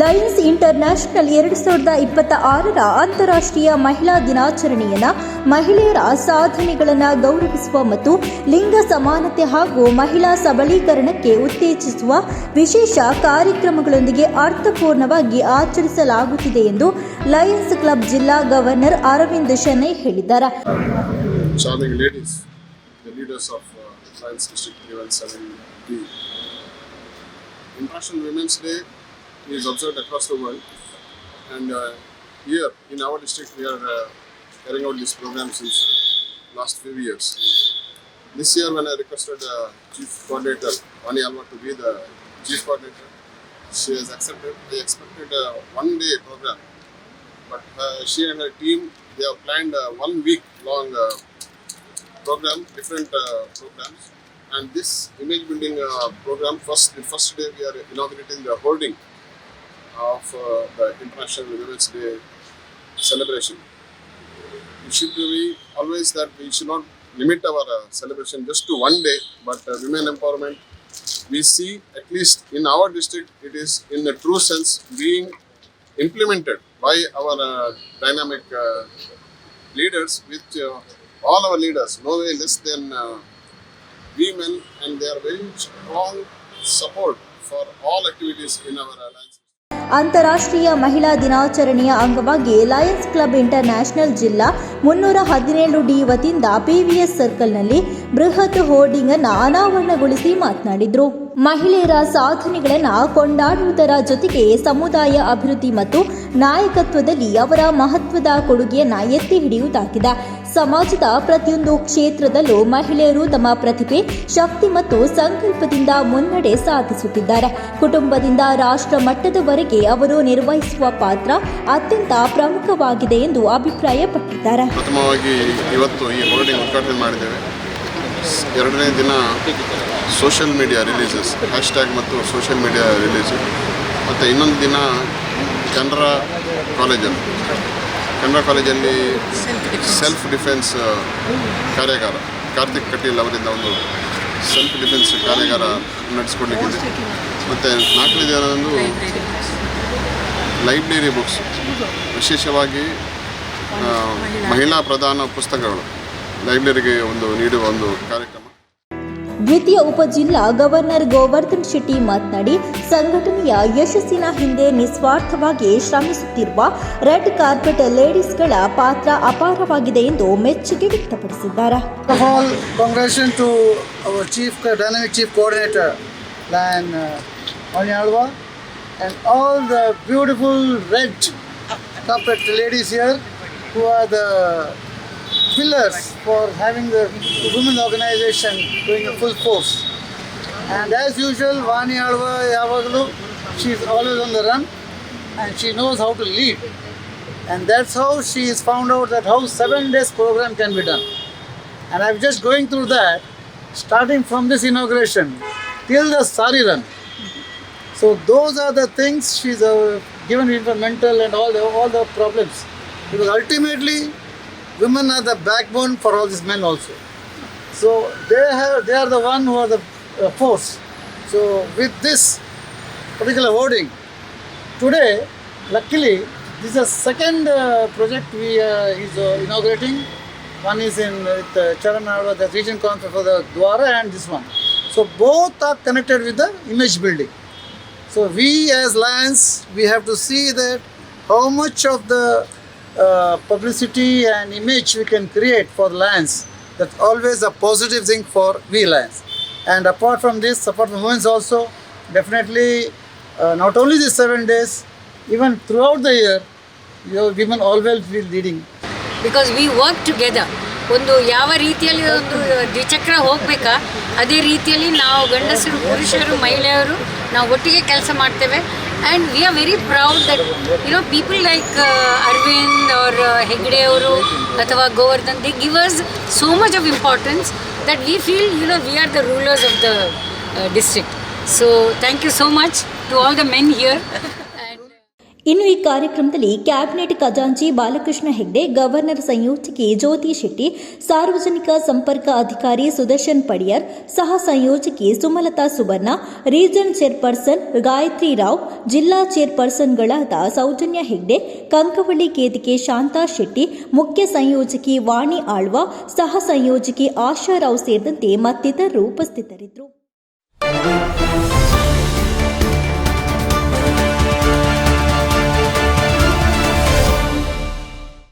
Lions international 2026ರ ಅಂತಾರಾಷ್ಟ್ರೀಯ ಮಹಿಳಾ ದಿನಾಚರಣೆಯನ್ನು ಮಹಿಳೆಯರ ಸಾಧನೆಗಳನ್ನು ಗೌರವಿಸುವ ಮತ್ತು ಲಿಂಗ ಸಮಾನತೆ ಹಾಗೂ ಮಹಿಳಾ ಸಬಲೀಕರಣಕ್ಕೆ ಉತ್ತೇಜಿಸುವ ವಿಶೇಷ ಕಾರ್ಯಕ್ರಮಗಳೊಂದಿಗೆ ಅರ್ಥಪೂರ್ಣವಾಗಿ ಆಚರಿಸಲಾಗುತ್ತಿದೆ ಎಂದು ಲಯನ್ಸ್ ಕ್ಲಬ್ ಜಿಲ್ಲಾ ಗವರ್ನರ್ ಅರವಿಂದ್ ಶೆಣೈ ಹೇಳಿದ್ದಾರೆ. International Women's Day is observed across the world, and here in our district we are carrying out this program since last few years. This year when I requested Chief Coordinator Vani Alva to be the Chief Coordinator, she has accepted. I expected a one-day program, but she and her team, they have planned a 1 week long program, different programs. And this image building program, the first day we are inaugurating the hoarding of the International Women's Day celebration. It should be always that we should not limit our celebration just to one day, but women empowerment, we see at least in our district, it is in the true sense being implemented by our dynamic leaders, with all our leaders, no way less than women, and they are very strong support for all activities in our alliance. ಅಂತಾರಾಷ್ಟ್ರೀಯ ಮಹಿಳಾ ದಿನಾಚರಣೆಯ ಅಂಗವಾಗಿ Lions club international ಜಿಲ್ಲಾ 317ಡಿ ವತಿಯಿಂದ PVS ಸರ್ಕಲ್ನಲ್ಲಿ ಬೃಹತ್ hoarding ಅನ್ನು ಅನಾವರಣಗೊಳಿಸಿ ಮಾತನಾಡಿದರು. ಮಹಿಳೆಯರ ಸಾಧನೆಗಳನ್ನು ಕೊಂಡಾಡುವುದರ ಜೊತೆಗೆ ಸಮುದಾಯ ಅಭಿವೃದ್ಧಿ ಮತ್ತು ನಾಯಕತ್ವದಲ್ಲಿ ಅವರ ಮಹತ್ವದ ಕೊಡುಗೆಯನ್ನು ಎತ್ತಿ ಹಿಡಿಯುವುದಾಗಿದೆ. ಸಮಾಜದ ಪ್ರತಿಯೊಂದು ಕ್ಷೇತ್ರದಲ್ಲೂ ಮಹಿಳೆಯರು ತಮ್ಮ ಪ್ರತಿಭೆ, ಶಕ್ತಿ ಮತ್ತು ಸಂಕಲ್ಪದಿಂದ ಮುನ್ನಡೆ ಸಾಧಿಸುತ್ತಿದ್ದಾರೆ. ಕುಟುಂಬದಿಂದ ರಾಷ್ಟ್ರ ಮಟ್ಟದವರೆಗೆ ಅವರು ನಿರ್ವಹಿಸುವ ಪಾತ್ರ ಅತ್ಯಂತ ಪ್ರಮುಖವಾಗಿದೆ ಎಂದು ಅಭಿಪ್ರಾಯಪಟ್ಟಿದ್ದಾರೆ. ಪ್ರಥಮವಾಗಿ ಇವತ್ತು ಈ ಹೋರ್ಡಿಂಗ್ ಉದ್ಘಾಟನೆ ಮಾಡಿದ್ದೇವೆ. ಎರಡನೇ ದಿನ ಸೋಷಿಯಲ್ ಮೀಡಿಯಾ ರಿಲೀಸಸ್, ಹ್ಯಾಶ್ಟ್ಯಾಗ್ ಮತ್ತು ಸೋಷಿಯಲ್ ಮೀಡಿಯಾ ರಿಲೀಸು, ಮತ್ತು ಇನ್ನೊಂದು ದಿನ ಕೆನರಾ ಕಾಲೇಜಲ್ಲಿ ಸೆಲ್ಫ್ ಡಿಫೆನ್ಸ್ ಕಾರ್ಯಾಗಾರ, ಕಾರ್ತಿಕ್ ಕಟೀಲ್ ಅವರಿಂದ ಒಂದು ಸೆಲ್ಫ್ ಡಿಫೆನ್ಸ್ ಕಾರ್ಯಾಗಾರ ನಡೆಸ್ಕೊಡ್ಲಿಕ್ಕಿದೆ. ಮತ್ತು 4ನೇ ದಿನದಂದು ಲೈಬ್ರರಿ ಬುಕ್ಸ್, ವಿಶೇಷವಾಗಿ ಮಹಿಳಾ ಪ್ರಧಾನ ಪುಸ್ತಕಗಳು ಲೈಬ್ರರಿಗೆ ನೀಡುವ ಒಂದು ಕಾರ್ಯಕ್ರಮ. ದ್ವಿತೀಯ ಉಪಜಿಲ್ಲಾ ಗವರ್ನರ್ ಗೋವರ್ಧನ್ ಶೆಟ್ಟಿ ಮಾತನಾಡಿ, ಸಂಘಟನೆಯ ಯಶಸ್ಸಿನ ಹಿಂದೆ ನಿಸ್ವಾರ್ಥವಾಗಿ ಶ್ರಮಿಸುತ್ತಿರುವ ರೆಡ್ ಕಾರ್ಪೆಟ್ ಲೇಡೀಸ್ಗಳ ಪಾತ್ರ ಅಪಾರವಾಗಿದೆ ಎಂದು ಮೆಚ್ಚುಗೆ ವ್ಯಕ್ತಪಡಿಸಿದ್ದಾರೆ. Congratulations to our dynamic chief coordinator Vani Alva and all the beautiful red carpet ladies here who are the pillars for having the women organization doing a full force. And as usual, Vani Alva Yavaglu, she is always on the run and she knows how to lead. And that's how she has found out that how 7 days program can be done. And I'm just going through that, starting from this inauguration till the Sari run. So those are the things she's given mental and all the problems. Because ultimately, women are the backbone for all these men also. So they are the one who are the force. So with this particular hoarding, today, luckily, this is the second project we is inaugurating. One is with Charan Alva, the region conference for the Dwara, and this one. So both are connected with the image building. So we as Lions, we have to see that how much of the publicity and image we can create for Lions. That's always a positive thing for we Lions. And apart from this, apart from women's also, definitely not only these 7 days, even throughout the year, women always will leading. Because we work together. ಒಂದು ಯಾವ ರೀತಿಯಲ್ಲಿ ಒಂದು ದ್ವಿಚಕ್ರ ಹೋಗಬೇಕಾ ಅದೇ ರೀತಿಯಲ್ಲಿ ನಾವು ಗಂಡಸರು, ಪುರುಷರು, ಮಹಿಳೆಯರು ನಾವು ಒಟ್ಟಿಗೆ ಕೆಲಸ ಮಾಡ್ತೇವೆ. And we are very proud that people like Arvind R Hegde ಅವರು ಅಥವಾ Govardhan, they give us so much of importance that we feel we are the rulers of the district. So thank you so much to all the men here. ಇನ್ನು ಈ ಕಾರ್ಯಕ್ರಮದಲ್ಲಿ cabinet ಖಜಾಂಚಿ Balakrishna Hegde, governor ಸಂಯೋಜಕಿ ಜ್ಯೋತಿ ಶೆಟ್ಟಿ, ಸಾರ್ವಜನಿಕ ಸಂಪರ್ಕ ಅಧಿಕಾರಿ ಸುದರ್ಶನ್ ಪಡಿಯರ್, ಸಹ ಸಂಯೋಜಕಿ ಸುಮಲತಾ ಸುಬರ್ಣ, ರೀಜನ್ ಚೇರ್ಪರ್ಸನ್ ಗಾಯತ್ರಿ ರಾವ್, ಜಿಲ್ಲಾ ಚೇರ್ಪರ್ಸನ್ಗಳಾದ ಸೌಜನ್ಯ ಹೆಗ್ಡೆ, ಕಂಕವಳ್ಳಿ ಕೇದಿಕೆ ಶಾಂತಾ ಶೆಟ್ಟಿ, ಮುಖ್ಯ ಸಂಯೋಜಕಿ ವಾಣಿ ಆಳ್ವ, ಸಹ ಸಂಯೋಜಕಿ ಆಶಾ ರಾವ್ ಸೇರಿದಂತೆ ಮತ್ತಿತರರು ಉಪಸ್ಥಿತರಿದ್ದರು.